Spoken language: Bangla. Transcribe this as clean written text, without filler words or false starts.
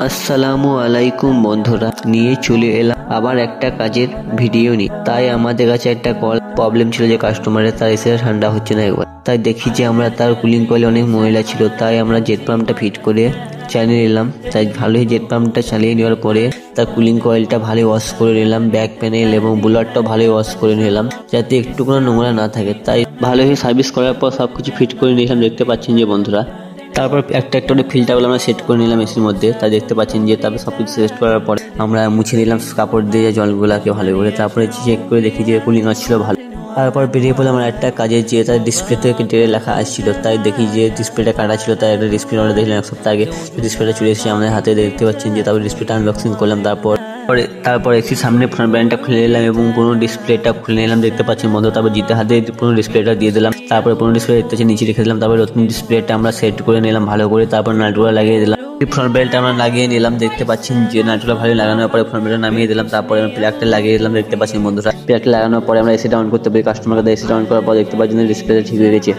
আসসালামু আলাইকুম বন্ধুরা, নিয়ে চলে এলাম আবার একটা কাজের ভিডিও নিয়ে। তাই আমাদের কাছে একটা কল প্রবলেম ছিল যে কাস্টমারের তার এসে ঠান্ডা হচ্ছে না একবার। তাই দেখি যে আমরা তার কুলিং কয়েলে অনেক ময়লা ছিল, তাই আমরা জেট পাম্পটা ফিট করে চালিয়ে নিলাম। তাই ভালোই জেট পাম্পটা চালিয়ে নেওয়ার পরে তার কুলিং কয়েলটা ভালো ওয়াশ করে নিলাম, ব্যাক প্যানেল এবং বুলারটাও ভালোই ওয়াশ করে নিলাম যাতে একটু কোনো নোংরা না থাকে। তাই ভালোই সার্ভিস করার পর সবকিছু ফিট করে নিলাম, দেখতে পাচ্ছেন যে বন্ধুরা। তারপর একটা একটা করে ফিল্টারগুলো আমরা সেট করে নিলাম এসির মধ্যে। তাই দেখতে পাচ্ছেন যে তারপর সবকিছু সেট করার পর আমরা মুছে নিলাম কাপড় দিয়ে জলগুলাকে ভালো করে। তারপরে চেক করে দেখি যে কুলিং আসছিল ভালো। তারপর বেরিয়ে পড়লাম আমার একটা কাজে, যে তার ডিসপ্লেতে ডেটে লেখা আসছিল। তাই দেখি যে ডিসপ্লেটা কাটা ছিল, তাই একটা ডিসপ্লে অর্ডার দেখলাম এক সপ্তাহ আগে। ডিসপ্লেটা চলে এসেছে আমাদের হাতে, দেখতে পাচ্ছেন যে। তারপর ডিসপ্লেটা আনবক্সিং করলাম। তারপর এসি সামনে ফ্রন্ট ব্যান্ডটা খুলে নিলাম এবং পুরো ডিসপ্লেটা খুলে নিলাম, দেখতে পাচ্ছেন বন্ধু। তারপর জিতে হাতে পুরো ডিসপ্লেটা দিয়ে দিলাম। তারপরে পুরো ডিসপ্লে দেখতে নিচে রেখে দিলাম। তারপর নতুন ডিসপ্লেটা আমরা সেট করে নিলাম ভালো করে। তারপর নাটগুলো লাগিয়ে দিলাম, ফ্রন্ট বেল্টটা আমরা লাগিয়ে নিলাম, দেখতে পাচ্ছেন যে নাটগুলো ভালো লাগানোর পরে ফ্রন্ট বেল্টটা নামিয়ে দিলাম। তারপরে আমরা প্লাগটা লাগিয়ে দিলাম, দেখতে পাচ্ছেন বন্ধুরা। প্লাগটা লাগানোর পরে আমরা এসিটা অন করতে পারি। কাস্টমারকে এসিটা অন করার পর দেখতে পাচ্ছেন ডিসপ্লেটা ঠিক হয়ে গেছে।